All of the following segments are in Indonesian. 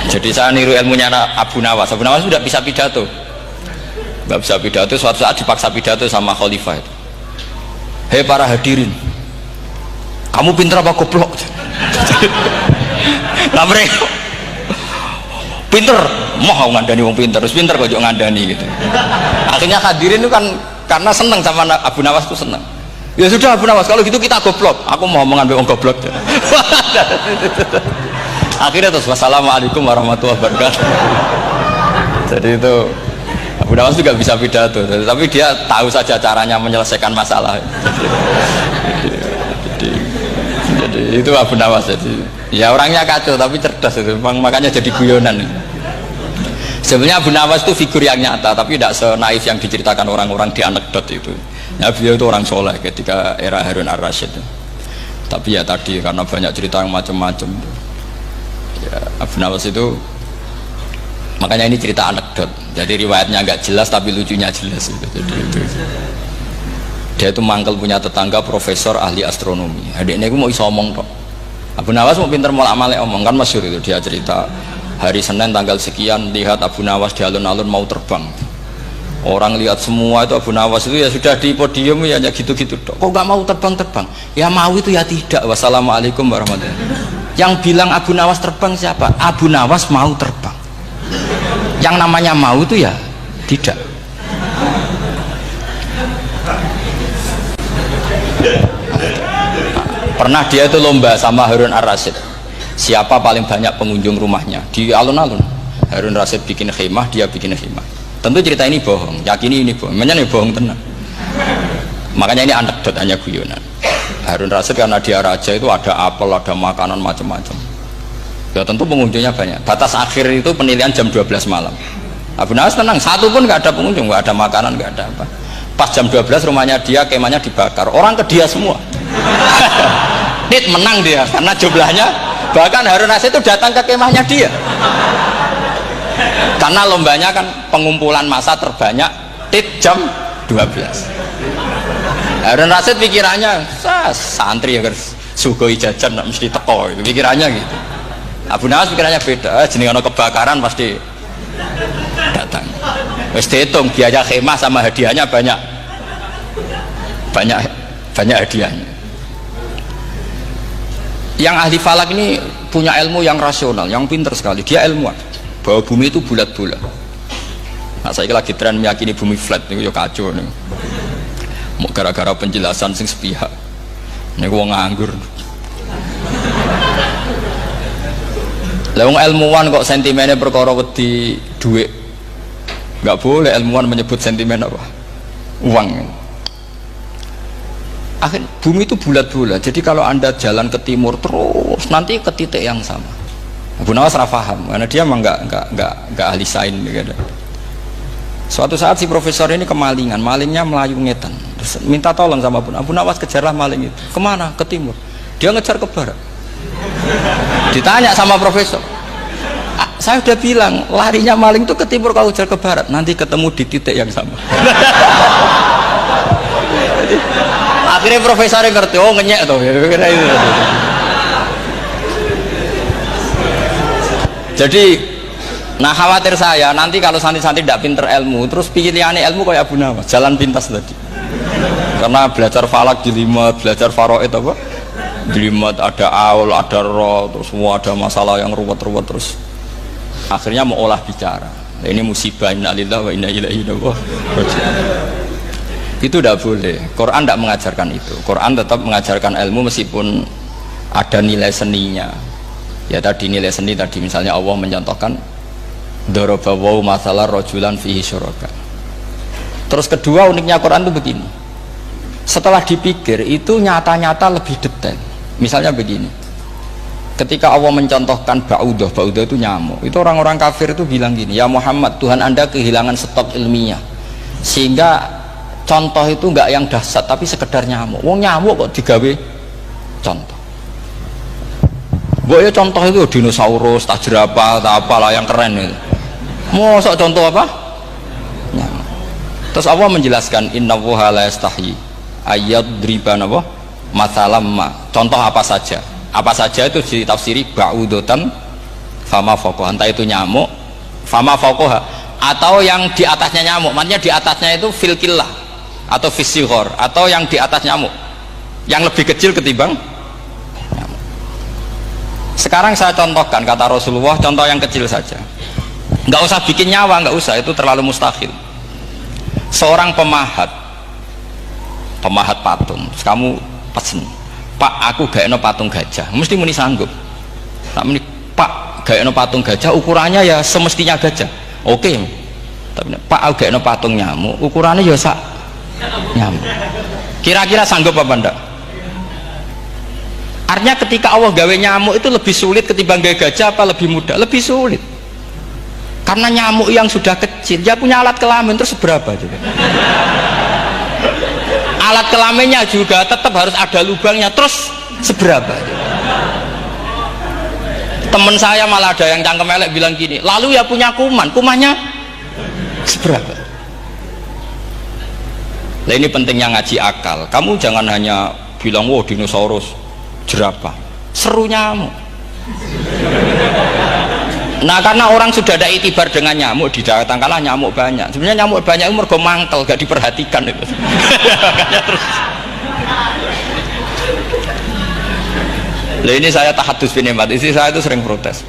Jadi saya niru ilmunya Abu Nawas. Abu Nawas sudah bisa pidato, nggak bisa pidato. Suatu saat dipaksa pidato sama khalifah itu. Hei para hadirin, kamu pinter apa goblok? Lah mereka pinter, mau ngandani wong pinter, terus pinter kok juga ngandani gitu. Akhirnya hadirin itu kan karena seneng sama Abu Nawas itu seneng. Ya sudah Abu Nawas, kalau gitu kita goblok. Aku mau mengambil wong goblok. Akhirnya terus wassalamualaikum warahmatullahi wabarakatuh. Jadi itu Abu Nawas juga bisa pidato, tapi dia tahu saja caranya menyelesaikan masalah. Jadi itu Abu Nawas. Jadi ya orangnya kacau tapi cerdas itu, makanya jadi guyonan. Sebenarnya Abu Nawas itu figur yang nyata, tapi tidak senaif yang diceritakan orang-orang di anekdot itu. Ya, beliau itu orang soleh ketika era Harun ar-Rasyid. Tapi ya tadi karena banyak cerita yang macam-macam. Ya, Abu Nawas itu, makanya ini cerita anekdot. Jadi riwayatnya agak jelas tapi lucunya jelas. Jadi itu. Dia itu mangkel punya tetangga profesor ahli astronomi. Adiknya itu mau iso omong kok. Abu Nawas mau pinter molak-malik omong, kan masyhur itu. Dia cerita hari Senin tanggal sekian lihat Abu Nawas di alun-alun mau terbang. Orang lihat semua itu Abu Nawas itu ya sudah di podium ya gitu-gitu. Kok gak mau terbang-terbang? Ya mau itu ya tidak. Wassalamualaikum warahmatullahi wabarakatuh. Yang bilang Abu Nawas terbang siapa? Abu Nawas mau terbang. Yang namanya mau itu ya tidak. Pernah dia itu lomba sama Harun ar-Rasyid, siapa paling banyak pengunjung rumahnya di alun-alun. Harun ar-Rasyid bikin khemah, dia bikin khemah. Tentu cerita ini bohong, yakini ini bohong, makanya ini bohong tenang. Makanya ini anekdot, hanya guyonan. Harun ar-Rasyid karena dia raja itu ada apel, ada makanan macam-macam. Ya tentu pengunjungnya banyak. Batas akhir itu penilaian jam 12 malam. Abu Nawas tenang, satu pun nggak ada pengunjung, nggak ada makanan, nggak ada apa. Pas jam 12 rumahnya dia, kemahnya dibakar, orang ke dia semua. Dit menang dia karena jumlahnya, bahkan Harun ar-Rasyid itu datang ke kemahnya dia karena lombanya kan pengumpulan massa terbanyak tit jam 12. Harun ar-Rasyid pikirannya santri ya sugoi jajan mesti teko, itu pikirannya gitu. Abu Nawas pikirannya beda, jeneng ana kebakaran pasti datang. Wis dihitung biaya khemah sama hadiahnya banyak hadiahnya. Yang ahli falak ini punya ilmu yang rasional, yang pinter sekali. Dia ilmuwan bahwa bumi itu bulat-bulat. Nah, saya lagi tren meyakini bumi flat nih, yo kacau nih. Mau gara-gara penjelasan sing sepihak. Nih gua nganggur. Lah wong ilmuwan kok sentimennya perkara wedi duit. Enggak boleh ilmuwan menyebut sentimen apa? Uang. Akhir bumi itu bulat-bulat, jadi kalau anda jalan ke timur terus nanti ke titik yang sama. Abu Nawas paham karena dia memang nggak ahli sains gitu. Suatu saat si profesor ini kemalingan, malingnya melayu ngetan, terus minta tolong sama Abu Nawas, kejarlah maling itu. Kemana? Ke timur. Dia ngejar ke barat. Ditanya sama profesor, saya udah bilang larinya maling itu ke timur, kalau kejar ke barat nanti ketemu di titik yang sama. Akhirnya profesornya ngerti, oh ngenyek tuh. Jadi, nah khawatir saya nanti kalau santri-santri tidak pinter ilmu, terus pilihannya ilmu kayak Abu Nawas, jalan pintas tadi. Karena belajar falak jelimet, belajar faraid apa? Jelimet, ada aul, ada roh, terus semua ada masalah yang ruwet-ruwet terus. Akhirnya mau olah bicara. Nah, ini musibah, innalillahi wa inna ilaihi raji'un. Itu tidak boleh. Quran tidak mengajarkan itu. Quran tetap mengajarkan ilmu meskipun ada nilai seninya. Ya tadi nilai seni tadi, misalnya Allah mencontohkan daraba wa masalah rajulan fihi syuraka. Terus kedua uniknya Quran itu begini. Setelah dipikir itu nyata-nyata lebih detail. Misalnya begini. Ketika Allah mencontohkan ba'udah itu nyamuk. Itu orang-orang kafir itu bilang gini, ya Muhammad, Tuhan Anda kehilangan stok ilmiah. Sehingga contoh itu enggak yang dahsyat tapi sekedar nyamuk. Wong nyamuk kok digawe contoh. Mbok ya contoh itu dinosaurus, tak jerapah, tak apalah yang keren itu. Mosok contoh apa? Nyamuk. Terus Allah menjelaskan innallaha la yastahyi ayyadriba napa mathalam ma. Contoh apa saja. Apa saja itu ditafsiri ba'udatan fama fawqaha, entah itu nyamuk fama fawqaha atau yang di atasnya nyamuk, maksudnya di atasnya itu fil killah atau fisighor, atau yang di atas nyamuk yang lebih kecil ketimbang nyamuk. Sekarang saya contohkan kata Rasulullah, contoh yang kecil saja, nggak usah bikin nyawa, nggak usah, itu terlalu mustahil. Seorang pemahat patung, terus kamu pesen, Pak aku gaekno patung gajah, mesti muni sanggup. Tak muni, Pak gaekno patung gajah ukurannya ya semestinya gajah, oke. Tapi Pak aku gaekno patung nyamuk, ukurannya ya sak nyamuk, kira-kira sanggup apa enggak? Artinya ketika Allah gawe nyamuk itu lebih sulit ketimbang gawe gajah, apa lebih mudah? Lebih sulit, karena nyamuk yang sudah kecil dia punya alat kelamin, terus seberapa juga alat kelaminnya juga tetap harus ada lubangnya, terus seberapa juga. Temen saya malah ada yang cangkem elek bilang gini, lalu ya punya kumannya seberapa. Nah ini pentingnya ngaji akal, kamu jangan hanya bilang wow dinosaurus jerapah, seru nyamuk. Nah karena orang sudah ada itibar dengan nyamuk, didatangkanlah nyamuk banyak. Sebenarnya nyamuk banyak itu mergo mangkel, gak diperhatikan itu. Terus. Lah ini saya tahadus bin Imad, istri saya itu sering protes.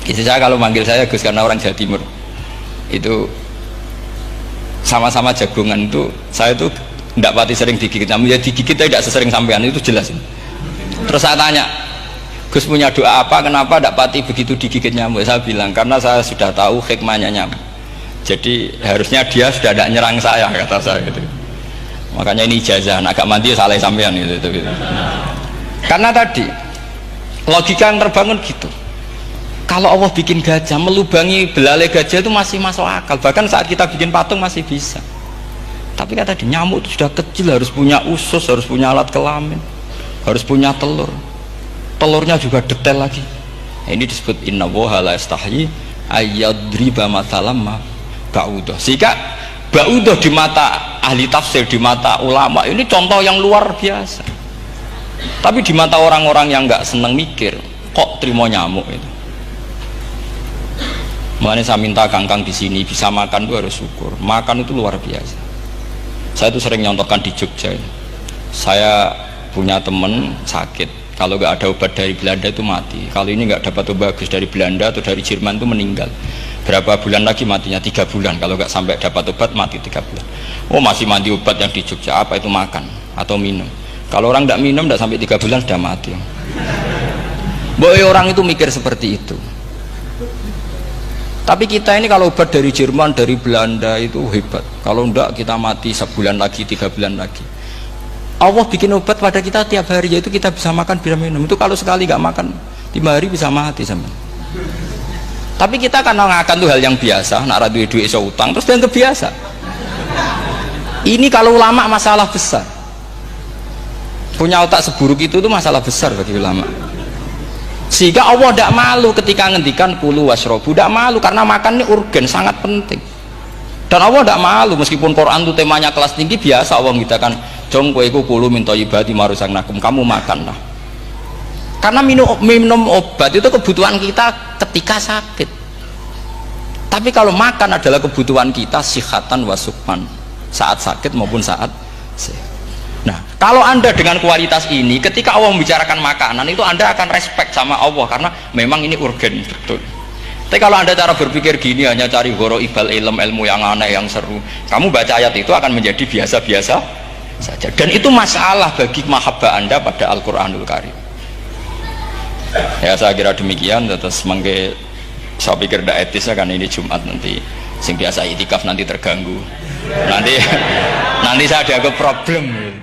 Istri saya kalau manggil saya Gus, karena orang Jawa Timur itu sama-sama jagongan itu, saya itu tidak pati sering digigit nyamuk, ya digigit tidak sesering sampean, itu jelas. Terus saya tanya, Gus punya doa apa, kenapa tidak pati begitu digigit nyamuk? Saya bilang karena saya sudah tahu hikmahnya nyamuk, jadi harusnya dia sudah tidak nyerang saya, kata saya gitu. Makanya ini ijazah, agak mandi salah sampean gitu. Karena tadi logika yang terbangun gitu, kalau Allah bikin gajah, melubangi belalai gajah itu masih masuk akal, bahkan saat kita bikin patung masih bisa. Tapi kata tadi nyamuk itu sudah kecil, harus punya usus, harus punya alat kelamin, harus punya telur, telurnya juga detail lagi. Ini disebut inna woha la yastahyi ayyadriba mathalam ma ba'udah. Sehingga ba'udah di mata ahli tafsir, di mata ulama ini contoh yang luar biasa. Tapi di mata orang-orang yang nggak seneng mikir, kok terima nyamuk itu. Makanya saya minta kangkang di sini bisa makan itu harus syukur. Makan itu luar biasa. Saya itu sering nyontohkan di Jogja. Saya punya temen sakit, kalau nggak ada obat dari Belanda itu mati. Kalau ini nggak dapat obat bagus dari Belanda atau dari Jerman itu meninggal. Berapa bulan lagi matinya? 3 bulan. Kalau nggak sampai dapat obat mati 3 bulan. Oh masih mandi obat yang di Jogja, apa itu makan atau minum? Kalau orang tidak minum tidak sampai 3 bulan sudah mati. Boy orang itu mikir seperti itu. Tapi kita ini kalau obat dari Jerman, dari Belanda itu hebat. Kalau enggak kita mati sebulan lagi, 3 bulan lagi. Allah bikin obat pada kita tiap hari, yaitu kita bisa makan, bisa minum. Itu kalau sekali nggak makan 5 hari bisa mati sama. Tapi kita karena ngakan tuh hal yang biasa, nak duit iso utang terus yang kebiasa. Ini kalau ulama masalah besar. Punya otak seburuk itu tuh masalah besar bagi ulama. Sehingga Allah tidak malu ketika ngendikan kulu wasrobu, tidak malu karena makan ini urgen, sangat penting. Dan Allah tidak malu meskipun Quran itu temanya kelas tinggi, biasa Allah mengatakan jong kowe iku kulu min thayyibati ma razaqnakum, kamu makanlah. Karena minum obat itu kebutuhan kita ketika sakit. Tapi kalau makan adalah kebutuhan kita sihatan wasukman, saat sakit maupun saat sehat. Nah, kalau Anda dengan kualitas ini, ketika Allah membicarakan makanan itu Anda akan respect sama Allah karena memang ini urgen betul. Tapi kalau Anda cara berpikir gini, hanya cari horo ibal ilmu yang aneh, yang seru, kamu baca ayat itu akan menjadi biasa-biasa saja. Dan itu masalah bagi mahabbah Anda pada Al-Quranul Karim. Ya saya kira demikian. Terus mangke saya pikir tidak etis kan ini Jumat nanti sing biasa itikaf nanti terganggu, nanti saya ada problem.